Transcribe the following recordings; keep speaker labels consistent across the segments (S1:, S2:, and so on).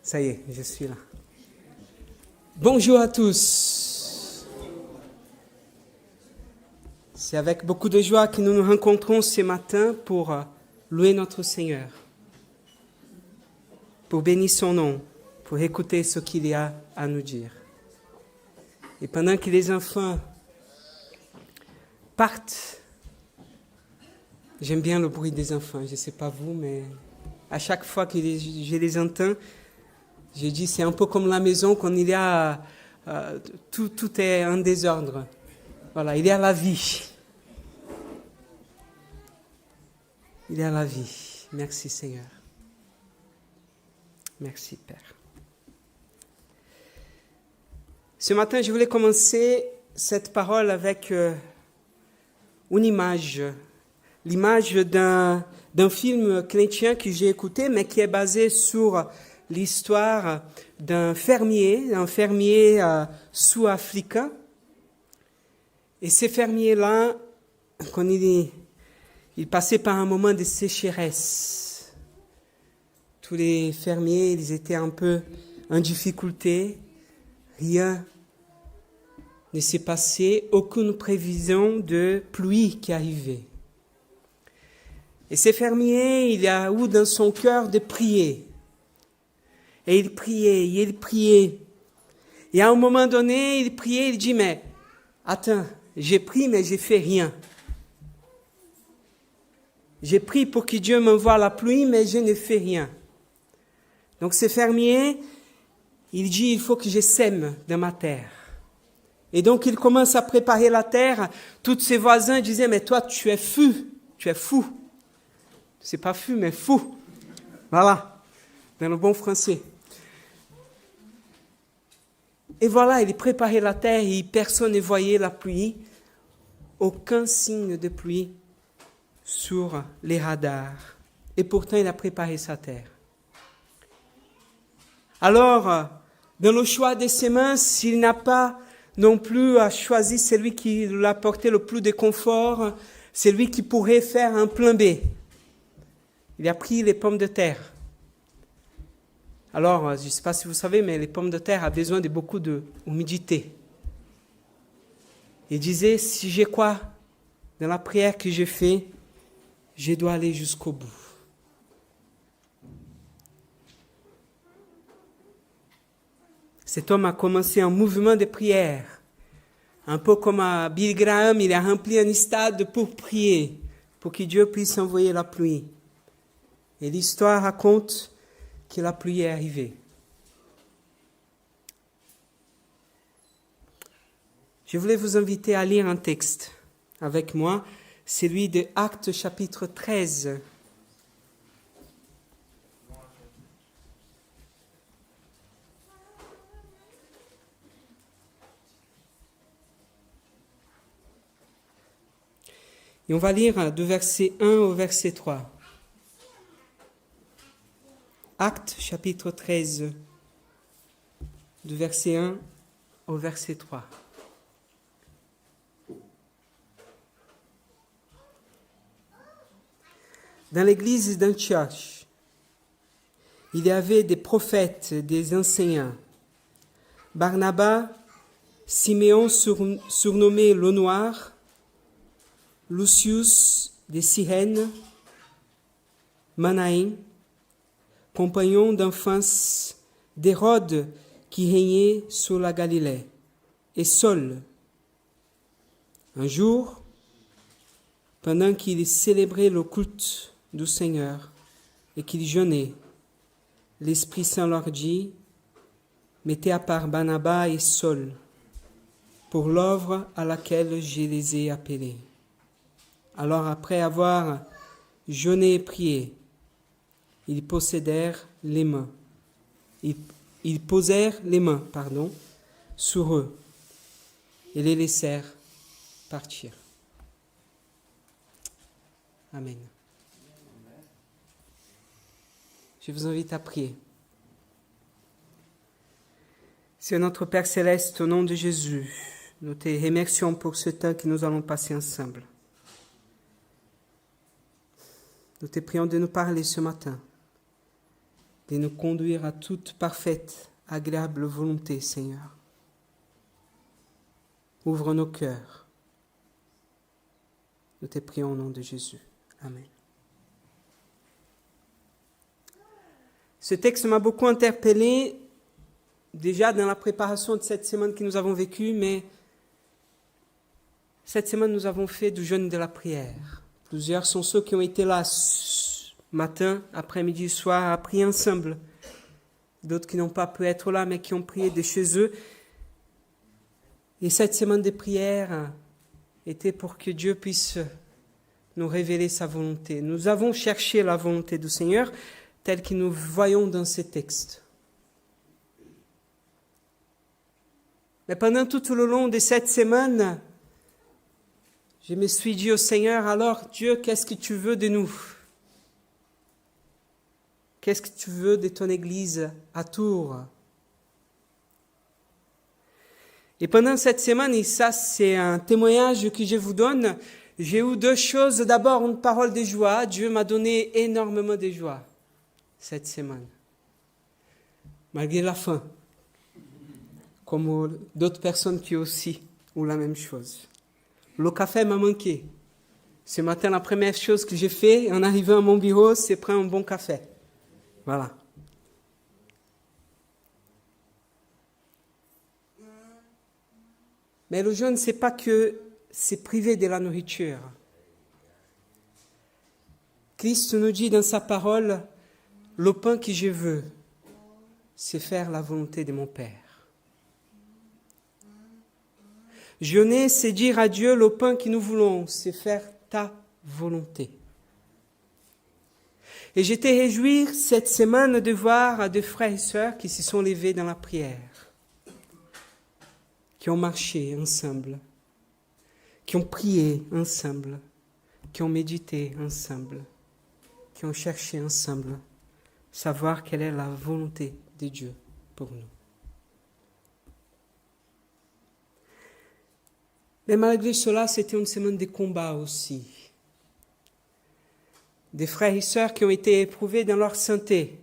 S1: Ça y est, je suis là. Bonjour à tous. C'est avec beaucoup de joie que nous nous rencontrons ce matin pour louer notre Seigneur, pour bénir son nom, pour écouter ce qu'il y a à nous dire. Et pendant que les enfants partent, j'aime bien le bruit des enfants, je ne sais pas vous, mais à chaque fois que je les entends, je dis c'est un peu comme la maison quand il y a tout est en désordre. Voilà, il y a la vie. Il y a la vie. Merci Seigneur. Merci Père. Ce matin, je voulais commencer cette parole avec une image. L'image d'un film chrétien que j'ai écouté, mais qui est basé sur l'histoire d'un fermier sud-africain. Et ce fermier-là, quand il passait par un moment de sécheresse, tous les fermiers, ils étaient un peu en difficulté, rien ne s'est passé, aucune prévision de pluie qui arrivait. Et ce fermier, il a eu dans son cœur de prier. Et il priait. Et à un moment donné, il priait, il dit, mais attends, j'ai prié, mais j'ai fait rien. J'ai prié pour que Dieu m'envoie la pluie, mais je ne fais rien. Donc ce fermier, il dit, il faut que je sème dans ma terre. Et donc il commence à préparer la terre. Tous ses voisins disaient, mais toi tu es fou. C'est pas fou, mais fou. Voilà, dans le bon français. Et voilà, il préparait la terre et personne ne voyait la pluie. Aucun signe de pluie sur les radars. Et pourtant, il a préparé sa terre. Alors, dans le choix des semences, il n'a pas non plus choisi celui qui lui apportait le plus de confort, celui qui pourrait faire un plan B. Il a pris les pommes de terre. Alors, je ne sais pas si vous savez, mais les pommes de terre ont besoin de beaucoup d'humidité. Il disait, si j'ai quoi dans la prière que j'ai fait, je dois aller jusqu'au bout. Cet homme a commencé un mouvement de prière. Un peu comme à Billy Graham, il a rempli un stade pour prier, pour que Dieu puisse envoyer la pluie. Et l'histoire raconte que la pluie est arrivée. Je voulais vous inviter à lire un texte avec moi, celui de Actes chapitre 13. Et on va lire du verset 1 au verset 3. Actes chapitre 13, du verset 1 au verset 3. Dans l'église d'Antioche, il y avait des prophètes, des enseignants. Barnabas, Siméon surnommé le Noir, Lucius de Cyrène, Manaïn, compagnon d'enfance d'Hérode qui régnait sur la Galilée, et Saul. Un jour, pendant qu'il célébrait le culte du Seigneur et qu'il jeûnait, l'Esprit Saint leur dit, mettez à part Barnabas et Saul pour l'œuvre à laquelle je les ai appelés. Alors après avoir jeûné et prié, ils posèrent les mains sur eux et les laissèrent partir. Amen. Je vous invite à prier. Seigneur notre Père Céleste, au nom de Jésus, nous te remercions pour ce temps que nous allons passer ensemble. Nous te prions de nous parler ce matin. de nous conduire à toute parfaite, agréable volonté, Seigneur. Ouvre nos cœurs. Nous te prions au nom de Jésus. Amen. Ce texte m'a beaucoup interpellé, déjà dans la préparation de cette semaine que nous avons vécue, mais cette semaine nous avons fait du jeûne de la prière. Plusieurs sont ceux qui ont été là matin, après-midi, soir, à prier ensemble. D'autres qui n'ont pas pu être là, mais qui ont prié de chez eux. Et cette semaine de prière était pour que Dieu puisse nous révéler sa volonté. Nous avons cherché la volonté du Seigneur, telle que nous voyons dans ces textes. Mais pendant tout le long de cette semaine, je me suis dit au Seigneur, alors Dieu, qu'est-ce que tu veux de nous? Qu'est-ce que tu veux de ton Église à Tours? Et pendant cette semaine, et ça c'est un témoignage que je vous donne, j'ai eu deux choses. D'abord, une parole de joie. Dieu m'a donné énormément de joie cette semaine, malgré la faim, comme d'autres personnes qui aussi ont la même chose. Le café m'a manqué. Ce matin, la première chose que j'ai fait en arrivant à mon bureau, c'est prendre un bon café. Voilà. Mais le jeûne, ce n'est pas que c'est privé de la nourriture. Christ nous dit dans sa parole, le pain que je veux, c'est faire la volonté de mon Père. Jeûner, c'est dire à Dieu, le pain que nous voulons, c'est faire ta volonté. Et j'étais réjoui cette semaine de voir des frères et sœurs qui se sont levés dans la prière, qui ont marché ensemble, qui ont prié ensemble, qui ont médité ensemble, qui ont cherché ensemble, savoir quelle est la volonté de Dieu pour nous. Mais malgré cela, c'était une semaine de combat aussi. Des frères et sœurs qui ont été éprouvés dans leur santé.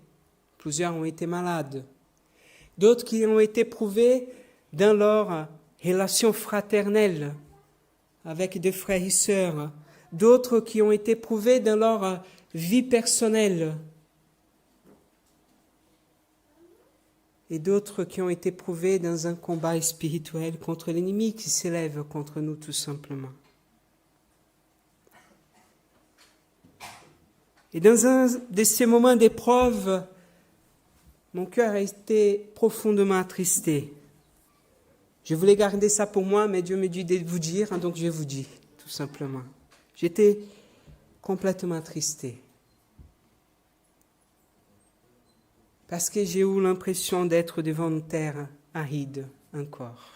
S1: Plusieurs ont été malades. D'autres qui ont été éprouvés dans leur relation fraternelle avec des frères et sœurs. D'autres qui ont été éprouvés dans leur vie personnelle. Et d'autres qui ont été éprouvés dans un combat spirituel contre l'ennemi qui s'élève contre nous tout simplement. Et dans un de ces moments d'épreuve, mon cœur a été profondément attristé. Je voulais garder ça pour moi, mais Dieu me dit de vous dire, donc je vous dis, tout simplement. J'étais complètement attristé. Parce que j'ai eu l'impression d'être devant une terre aride encore.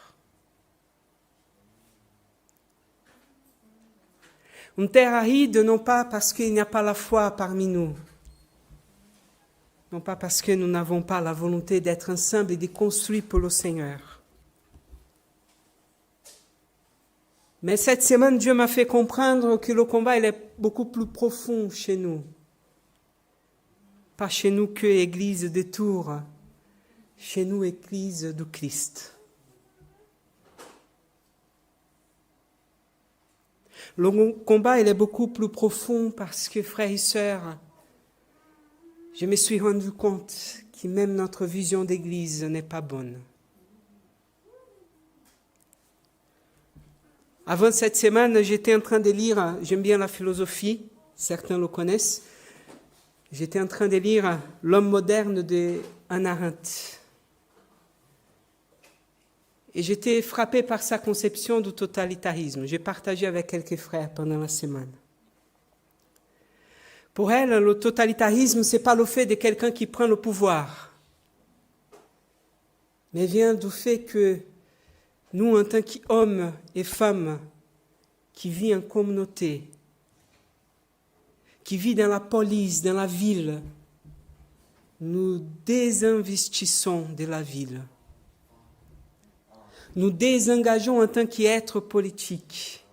S1: Une terre aride, non pas parce qu'il n'y a pas la foi parmi nous, non pas parce que nous n'avons pas la volonté d'être ensemble et de construire pour le Seigneur. Mais cette semaine, Dieu m'a fait comprendre que le combat il est beaucoup plus profond chez nous. Pas chez nous que Église de Tours, chez nous Église du Christ. Le combat il est beaucoup plus profond parce que, frères et sœurs, je me suis rendu compte que même notre vision d'Église n'est pas bonne. Avant cette semaine, j'étais en train de lire, j'aime bien la philosophie, certains le connaissent, j'étais en train de lire L'homme moderne de Hannah Arendt. Et j'étais frappé par sa conception du totalitarisme. J'ai partagé avec quelques frères pendant la semaine. Pour elle, le totalitarisme, ce n'est pas le fait de quelqu'un qui prend le pouvoir, mais vient du fait que nous, en tant qu'hommes et femmes qui vivent en communauté, qui vivent dans la police, dans la ville, nous désinvestissons de la ville. Nous désengageons en tant qu'êtres politiques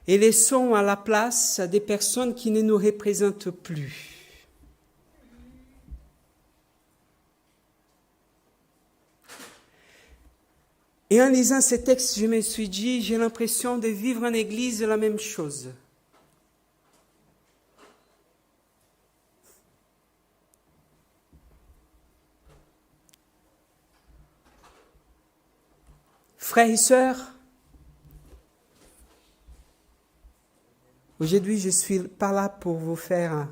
S1: et laissons à la place des personnes qui ne nous représentent plus. Et en lisant ces textes, je me suis dit, j'ai l'impression de vivre en église la même chose. Frères et sœurs, aujourd'hui je suis pas là pour vous faire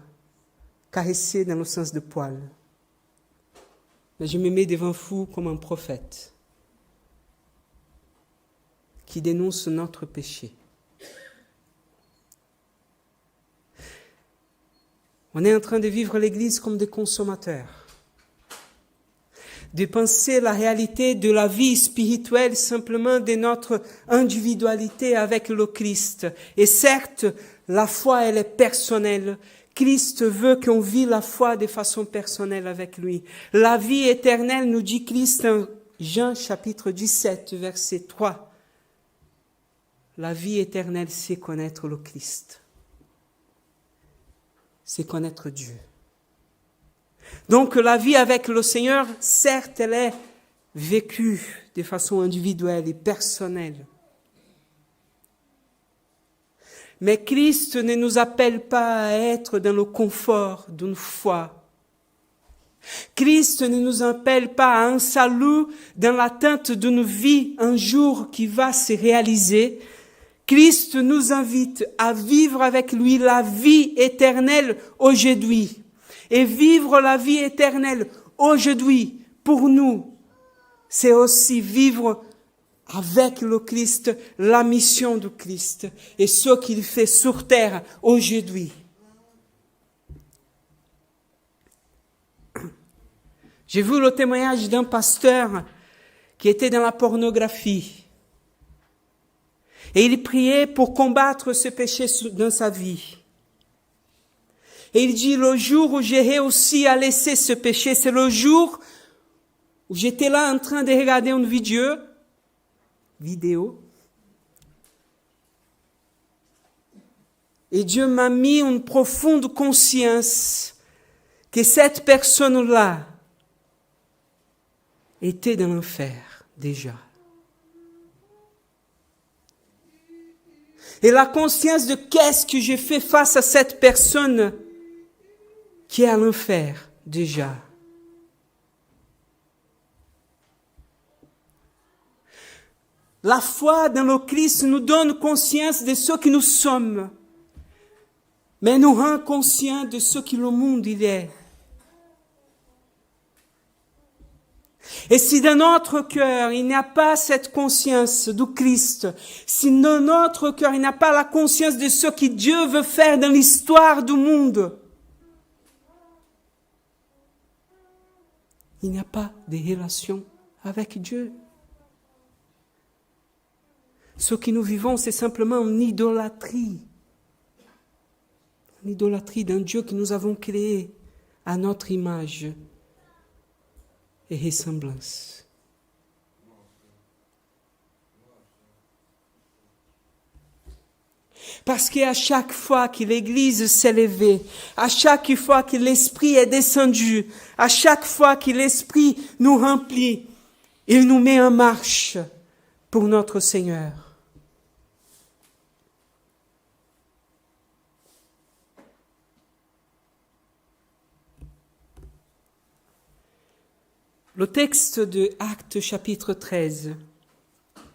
S1: caresser dans le sens de poil. Mais je me mets devant vous comme un prophète qui dénonce notre péché. On est en train de vivre l'Église comme des consommateurs, de penser la réalité de la vie spirituelle simplement de notre individualité avec le Christ. Et certes, la foi, elle est personnelle. Christ veut qu'on vive la foi de façon personnelle avec lui. La vie éternelle, nous dit Christ en Jean chapitre 17, verset 3. La vie éternelle, c'est connaître le Christ. C'est connaître Dieu. Donc la vie avec le Seigneur, certes, elle est vécue de façon individuelle et personnelle. Mais Christ ne nous appelle pas à être dans le confort d'une foi. Christ ne nous appelle pas à un salut dans l'attente d'une vie un jour qui va se réaliser. Christ nous invite à vivre avec lui la vie éternelle aujourd'hui. Et vivre la vie éternelle aujourd'hui, pour nous, c'est aussi vivre avec le Christ la mission du Christ et ce qu'il fait sur terre aujourd'hui. J'ai vu le témoignage d'un pasteur qui était dans la pornographie. Et il priait pour combattre ce péché dans sa vie. Et il dit, le jour où j'ai réussi à laisser ce péché, c'est le jour où j'étais là en train de regarder une vidéo. Et Dieu m'a mis une profonde conscience que cette personne-là était dans l'enfer déjà. Et la conscience de qu'est-ce que j'ai fait face à cette personne qui est à l'enfer déjà. La foi dans le Christ nous donne conscience de ce que nous sommes, mais nous rend conscients de ce que le monde il est. Et si dans notre cœur, il n'y a pas cette conscience du Christ, si dans notre cœur, il n'y a pas la conscience de ce que Dieu veut faire dans l'histoire du monde, il n'y a pas de relation avec Dieu. Ce que nous vivons, c'est simplement une idolâtrie. Une idolâtrie d'un Dieu que nous avons créé à notre image et ressemblance. Parce qu'à chaque fois que l'Église s'est levée, à chaque fois que l'Esprit est descendu, à chaque fois que l'Esprit nous remplit, il nous met en marche pour notre Seigneur. Le texte de Actes chapitre 13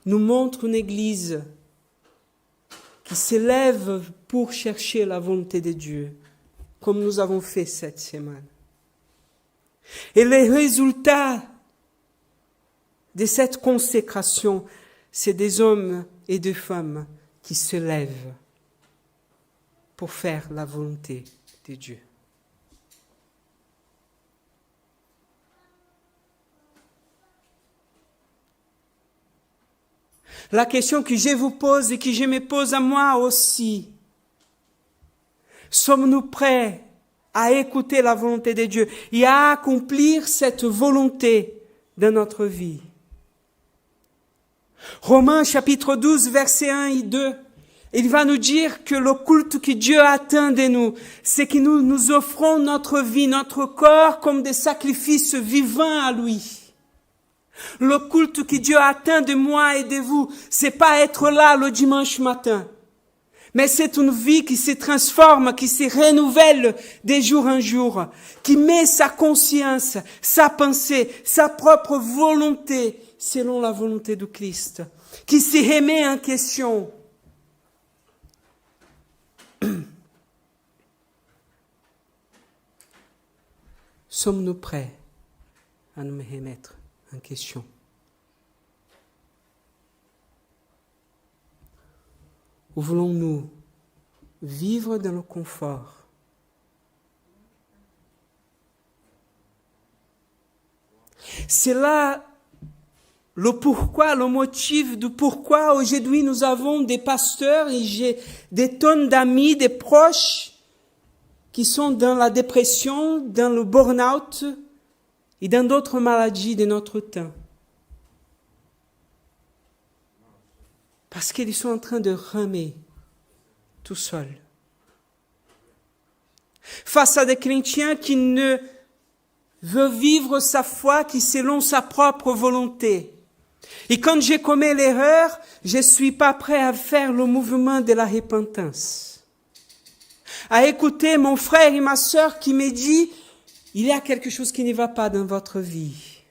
S1: nous montre une église qui s'élève pour chercher la volonté de Dieu, comme nous avons fait cette semaine. Et les résultats de cette consécration, c'est des hommes et des femmes qui se lèvent pour faire la volonté de Dieu. La question que je vous pose et que je me pose à moi aussi, sommes-nous prêts à écouter la volonté de Dieu et à accomplir cette volonté dans notre vie? Romains chapitre 12, versets 1 et 2, il va nous dire que le culte que Dieu attend de nous, c'est que nous offrons notre vie, notre corps comme des sacrifices vivants à lui. Le culte que Dieu attend de moi et de vous, c'est pas être là le dimanche matin. Mais c'est une vie qui se transforme, qui se renouvelle de jour en jour, qui met sa conscience, sa pensée, sa propre volonté selon la volonté du Christ, qui se remet en question. Sommes-nous prêts à nous remettre en question? Ou voulons-nous vivre dans le confort? C'est là le pourquoi, le motif du pourquoi aujourd'hui nous avons des pasteurs et j'ai des tonnes d'amis, des proches qui sont dans la dépression, dans le burn-out et dans d'autres maladies de notre temps. Parce qu'ils sont en train de ramer tout seuls. Face à des chrétiens qui ne veulent vivre sa foi qui selon sa propre volonté. Et quand je commets l'erreur, je ne suis pas prêt à faire le mouvement de la repentance. À écouter mon frère et ma sœur qui me dit, il y a quelque chose qui ne va pas dans votre vie.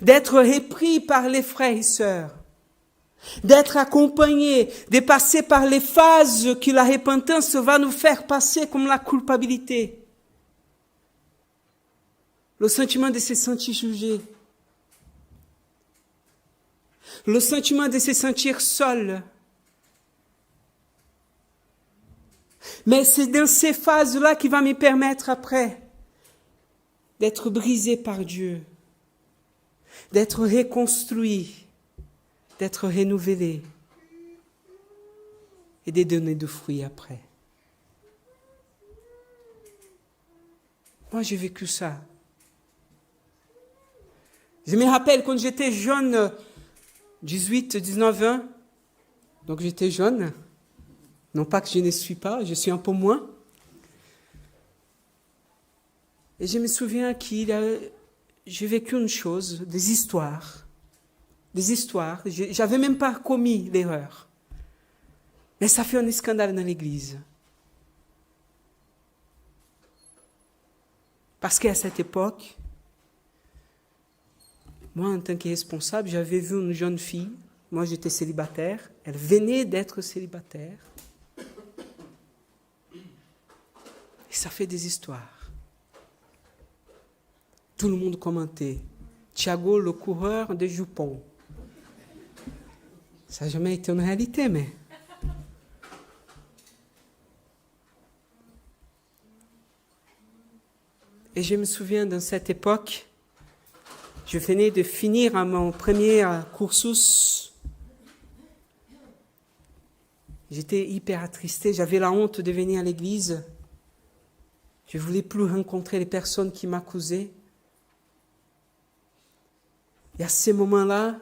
S1: D'être repris par les frères et sœurs. D'être accompagné, de passer par les phases que la repentance va nous faire passer comme la culpabilité. Le sentiment de se sentir jugé. Le sentiment de se sentir seul. Mais c'est dans ces phases-là qui va me permettre après d'être brisé par Dieu, d'être reconstruit, d'être renouvelé et de donner du fruit après. Moi, j'ai vécu ça. Je me rappelle quand j'étais jeune, 18, 19 ans, donc j'étais jeune, non pas que je ne suis pas, je suis un peu moins. Et je me souviens j'ai vécu une chose, des histoires. J'avais même pas commis l'erreur. Mais ça fait un scandale dans l'église. Parce qu'à cette époque, moi, en tant que responsable, j'avais vu une jeune fille, moi j'étais célibataire, elle venait d'être célibataire. Et ça fait des histoires. Tout le monde commentait. Thiago, le coureur de jupons. Ça n'a jamais été une réalité, mais... Et je me souviens, dans cette époque, je venais de finir mon premier cursus. J'étais hyper attristé, j'avais la honte de venir à l'église. Je ne voulais plus rencontrer les personnes qui m'accusaient. Et à ces moments-là,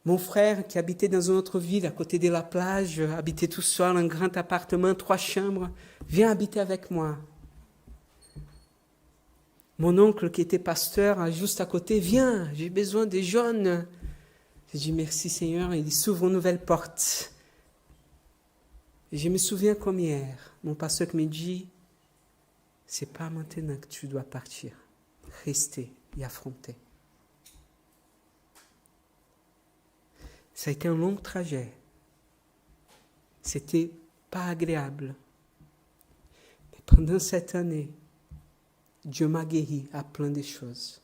S1: mon frère, qui habitait dans une autre ville, à côté de la plage, habitait tout seul, un grand appartement, 3 chambres, vient habiter avec moi. Mon oncle, qui était pasteur, juste à côté, viens, j'ai besoin des jeunes. J'ai dit merci Seigneur, et il s'ouvre une nouvelle porte. Et je me souviens comme hier, mon pasteur qui me dit, c'est pas maintenant que tu dois partir, rester et affronter. Ça a été un long trajet. C'était pas agréable. Mais pendant cette année, Dieu m'a guéri à plein de choses.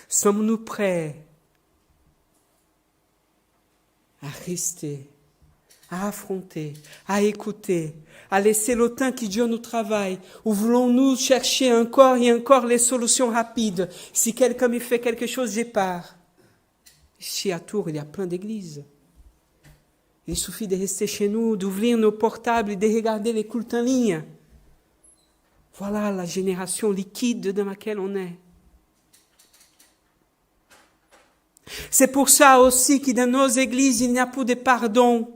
S1: Sommes-nous prêts à rester, à affronter, à écouter, à laisser le temps que Dieu nous travaille, ou voulons-nous chercher encore et encore les solutions rapides? Si quelqu'un me fait quelque chose, je pars. Ici à Tours, il y a plein d'églises. Il suffit de rester chez nous, d'ouvrir nos portables et de regarder les cultes en ligne. Voilà la génération liquide dans laquelle on est. C'est pour ça aussi que dans nos églises, il n'y a plus de pardon.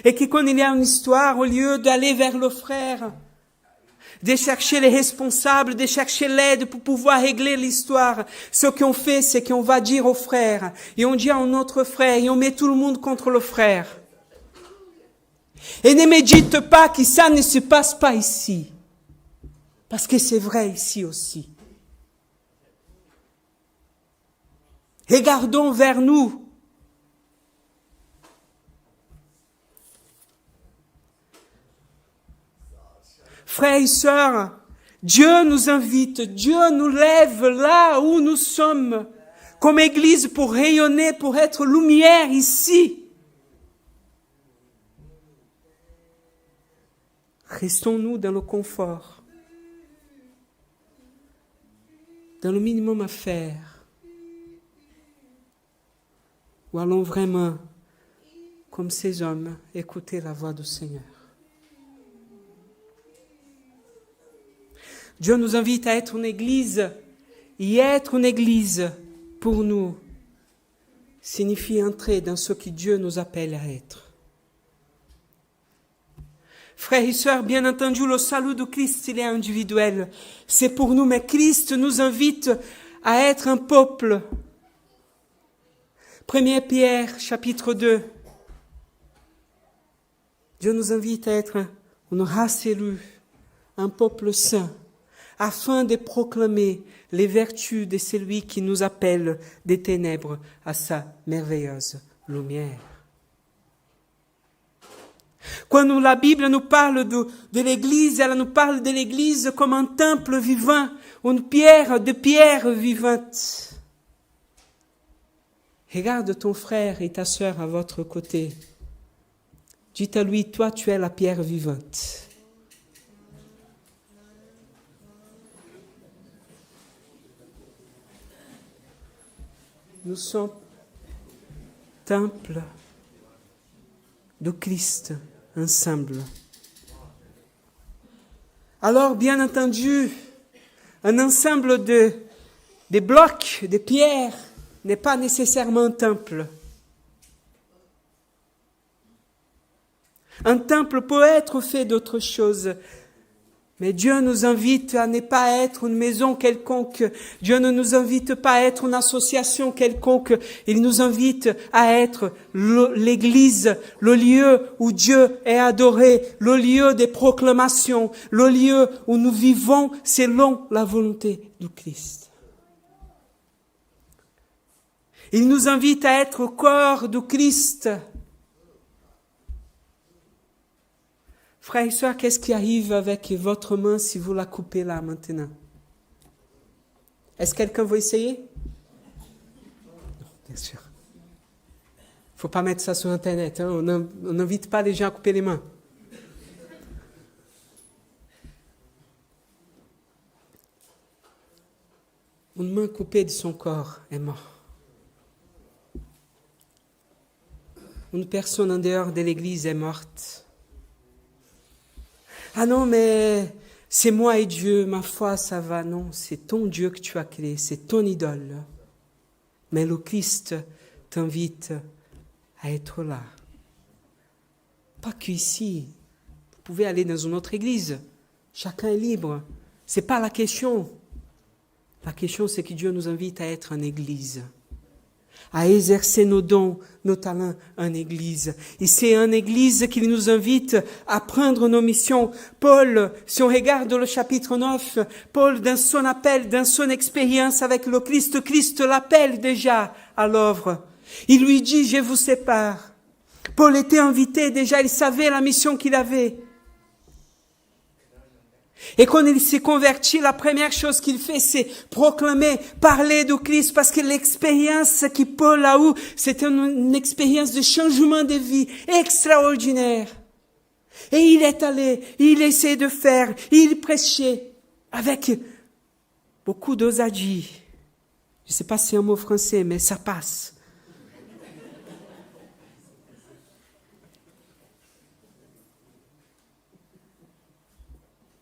S1: Et que quand il y a une histoire, au lieu d'aller vers le frère, de chercher les responsables, de chercher l'aide pour pouvoir régler l'histoire, ce qu'on fait, c'est qu'on va dire au frère, et on dit à un autre frère, et on met tout le monde contre le frère. Et ne me dites pas que ça ne se passe pas ici. Parce que c'est vrai ici aussi. Regardons vers nous. Frères et sœurs, Dieu nous invite, Dieu nous lève là où nous sommes, comme Église pour rayonner, pour être lumière ici. Restons-nous dans le confort, dans le minimum à faire, ou allons vraiment, comme ces hommes, écouter la voix du Seigneur. Dieu nous invite à être une église, et être une église, pour nous, signifie entrer dans ce que Dieu nous appelle à être. Frères et sœurs, bien entendu, le salut de Christ, il est individuel. C'est pour nous, mais Christ nous invite à être un peuple. 1 Pierre, chapitre 2. Dieu nous invite à être une race élue, un peuple saint, afin de proclamer les vertus de celui qui nous appelle des ténèbres à sa merveilleuse lumière. Quand la Bible nous parle de l'Église, elle nous parle de l'Église comme un temple vivant, une pierre de pierre vivante. Regarde ton frère et ta sœur à votre côté. Dites à lui, toi tu es la pierre vivante. Nous sommes temple de Christ ensemble. Alors, bien entendu, un ensemble de blocs, de pierres, n'est pas nécessairement un temple. Un temple peut être fait d'autres choses. Mais Dieu nous invite à ne pas être une maison quelconque. Dieu ne nous invite pas à être une association quelconque. Il nous invite à être l'Église, le lieu où Dieu est adoré, le lieu des proclamations, le lieu où nous vivons selon la volonté du Christ. Il nous invite à être au corps du Christ. Frères et sœurs, qu'est-ce qui arrive avec votre main si vous la coupez là maintenant? Est-ce que quelqu'un veut essayer? Non, bien sûr. Il ne faut pas mettre ça sur Internet. Hein? On n'invite pas les gens à couper les mains. Une main coupée de son corps est morte. Une personne en dehors de l'église est morte. Ah non, mais c'est moi et Dieu, ma foi, ça va. Non, c'est ton Dieu que tu as créé, c'est ton idole. Mais le Christ t'invite à être là. Pas qu'ici. Vous pouvez aller dans une autre église. Chacun est libre. C'est pas la question. La question, c'est que Dieu nous invite à être en église, à exercer nos dons, nos talents en Église. Et c'est en Église qu'il nous invite à prendre nos missions. Paul, si on regarde le chapitre 9, Paul, dans son appel, dans son expérience avec le Christ, Christ l'appelle déjà à l'œuvre. Il lui dit, je vous sépare. Paul était invité déjà, il savait la mission qu'il avait. Et quand il s'est converti, la première chose qu'il fait, c'est proclamer, parler de Christ, parce que l'expérience que Paul a eue, c'était une expérience de changement de vie extraordinaire. Et il est allé, il essayait de faire, il prêchait avec beaucoup d'osadie. Je ne sais pas si c'est un mot français, mais ça passe.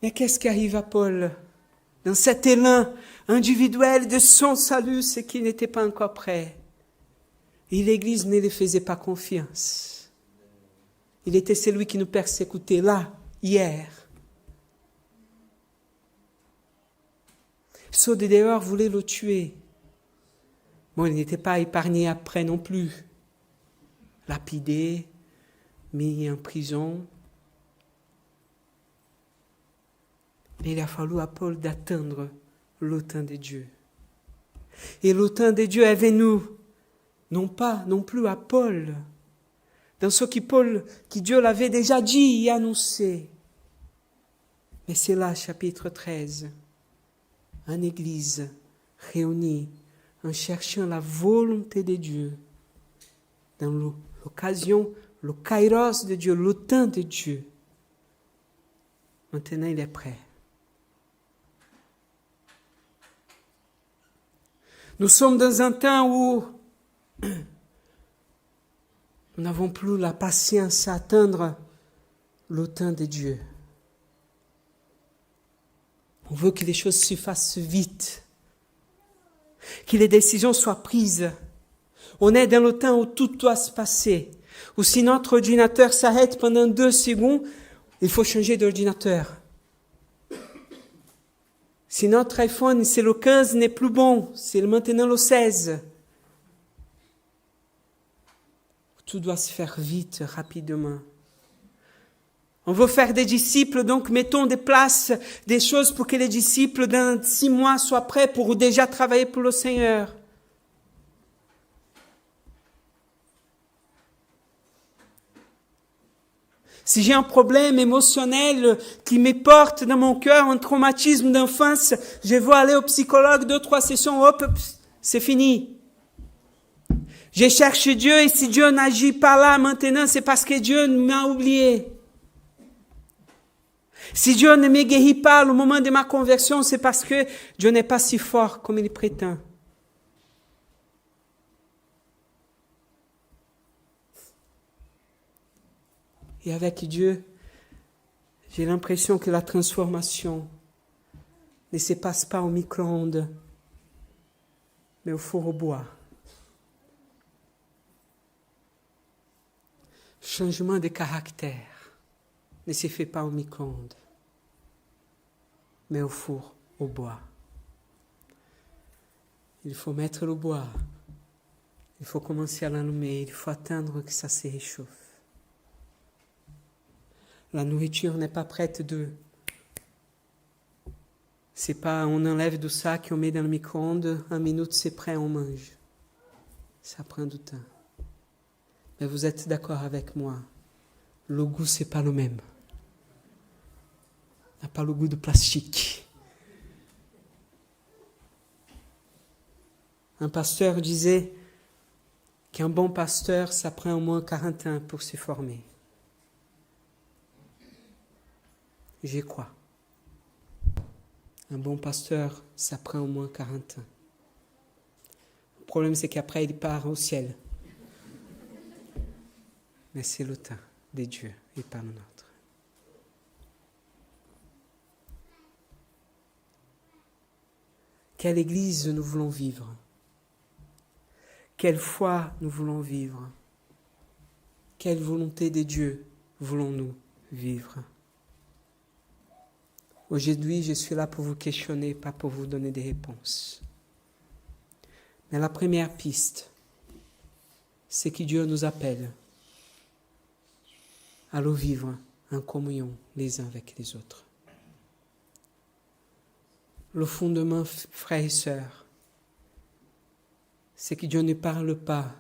S1: Mais qu'est-ce qui arrive à Paul? Dans cet élan individuel de son salut, c'est qu'il n'était pas encore prêt. Et l'Église ne lui faisait pas confiance. Il était celui qui nous persécutait là, hier. Ceux de dehors voulaient le tuer. Bon, il n'était pas épargné après non plus. Lapidé, mis en prison. Mais il a fallu à Paul d'attendre le temps de Dieu. Et le temps de Dieu est venu, non plus à Paul, dans ce qui Dieu l'avait déjà dit et annoncé. Mais c'est là, chapitre 13, en Église, réunie, en cherchant la volonté de Dieu, dans l'occasion, le kairos de Dieu, le temps de Dieu. Maintenant, il est prêt. Nous sommes dans un temps où nous n'avons plus la patience à attendre le temps de Dieu. On veut que les choses se fassent vite, que les décisions soient prises. On est dans le temps où tout doit se passer, où si notre ordinateur s'arrête pendant 2 secondes, il faut changer d'ordinateur. Si notre iPhone, c'est le 15, n'est plus bon, c'est maintenant le 16. Tout doit se faire vite, rapidement. On veut faire des disciples, donc mettons des places, des choses pour que les disciples, dans 6 mois, soient prêts pour déjà travailler pour le Seigneur. Si j'ai un problème émotionnel qui me porte dans mon cœur, un traumatisme d'enfance, je vais aller au psychologue, 2-3 sessions, hop, c'est fini. Je cherche Dieu et si Dieu n'agit pas là maintenant, c'est parce que Dieu m'a oublié. Si Dieu ne me guérit pas au moment de ma conversion, c'est parce que Dieu n'est pas si fort comme il prétend. Et avec Dieu, j'ai l'impression que la transformation ne se passe pas au micro-ondes, mais au four au bois. Changement de caractère ne se fait pas au micro-ondes, mais au four au bois. Il faut mettre le bois, il faut commencer à l'allumer, il faut attendre que ça se réchauffe. La nourriture n'est pas prête C'est pas on enlève du sac et on met dans le micro-ondes, 1 minute c'est prêt, on mange. Ça prend du temps. Mais vous êtes d'accord avec moi, le goût c'est pas le même. Il n'a pas le goût de plastique. Un pasteur disait qu'un bon pasteur, ça prend au moins 40 ans pour se former. J'y crois. Un bon pasteur, ça prend au moins 40 ans. Le problème, c'est qu'après, il part au ciel. Mais c'est le temps de Dieu et pas le nôtre. Quelle église nous voulons vivre? Quelle foi nous voulons vivre? Quelle volonté de Dieu voulons-nous vivre? Aujourd'hui, je suis là pour vous questionner, pas pour vous donner des réponses. Mais la première piste, c'est que Dieu nous appelle à le vivre en communion les uns avec les autres. Le fondement, frères et sœurs, c'est que Dieu ne parle pas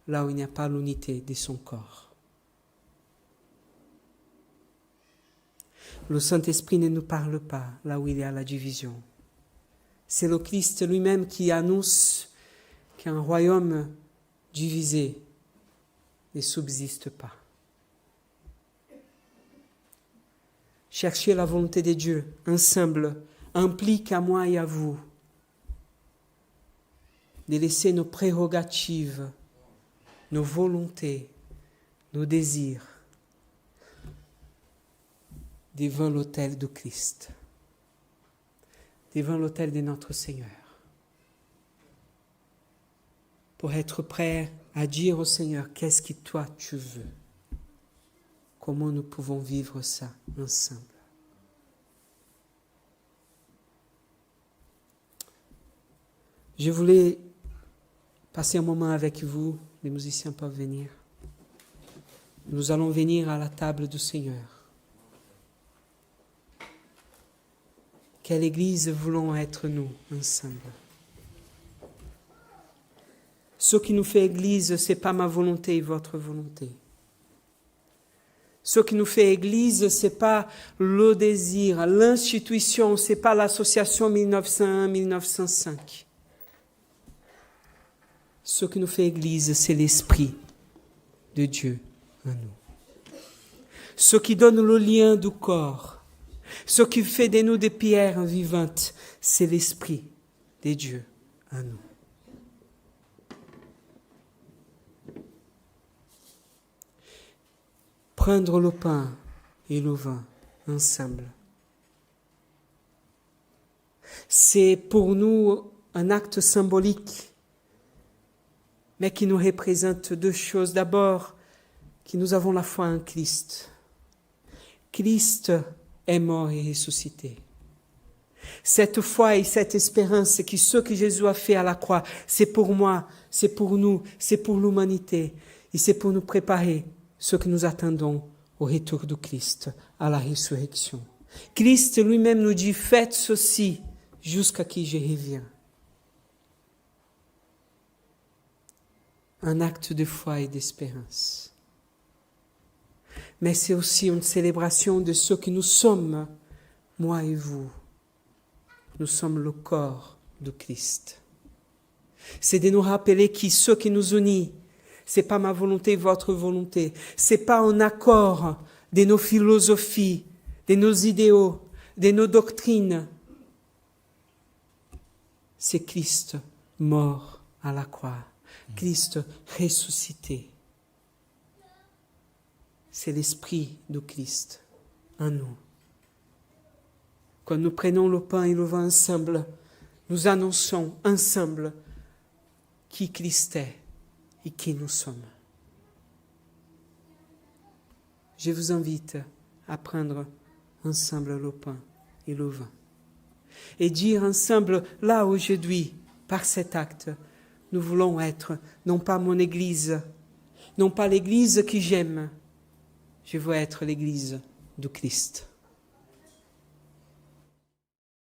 S1: là où il n'y a pas l'unité de son corps. Le Saint-Esprit ne nous parle pas là où il y a la division. C'est le Christ lui-même qui annonce qu'un royaume divisé ne subsiste pas. Chercher la volonté de Dieu ensemble implique à moi et à vous de laisser nos prérogatives, nos volontés, nos désirs devant l'autel de Christ, devant l'autel de notre Seigneur, pour être prêt à dire au Seigneur, qu'est-ce que toi tu veux? comment nous pouvons vivre ça ensemble. Je voulais passer un moment avec vous, les musiciens peuvent venir. Nous allons venir à la table du Seigneur. Quelle Église voulons être nous ensemble? Ce qui nous fait Église, ce n'est pas ma volonté et votre volonté. Ce qui nous fait Église, ce n'est pas le désir, l'institution, ce n'est pas l'association 1901-1905. Ce qui nous fait Église, c'est l'Esprit de Dieu en nous. Ce qui donne le lien du corps, ce qui fait de nous des pierres vivantes, c'est l'Esprit de Dieu en nous. Prendre le pain et le vin ensemble. C'est pour nous un acte symbolique, mais qui nous représente deux choses. D'abord, que nous avons la foi en Christ. Christ est mort et ressuscité. Cette foi et cette espérance que ce que Jésus a fait à la croix, c'est pour moi, c'est pour nous, c'est pour l'humanité. Et c'est pour nous préparer ce que nous attendons au retour de Christ, à la résurrection. Christ lui-même nous dit, faites ceci jusqu'à ce que je revienne. Un acte de foi et d'espérance. Mais c'est aussi une célébration de ce que nous sommes, moi et vous. Nous sommes le corps de Christ. C'est de nous rappeler que ce qui nous unit, ce n'est pas ma volonté, votre volonté. Ce n'est pas un accord de nos philosophies, de nos idéaux, de nos doctrines. C'est Christ mort à la croix. Christ ressuscité. C'est l'Esprit de Christ en nous. Quand nous prenons le pain et le vin ensemble, nous annonçons ensemble qui Christ est et qui nous sommes. Je vous invite à prendre ensemble le pain et le vin et dire ensemble, là aujourd'hui, par cet acte, nous voulons être, non pas mon Église, non pas l'Église que j'aime, je veux être l'Église de Christ.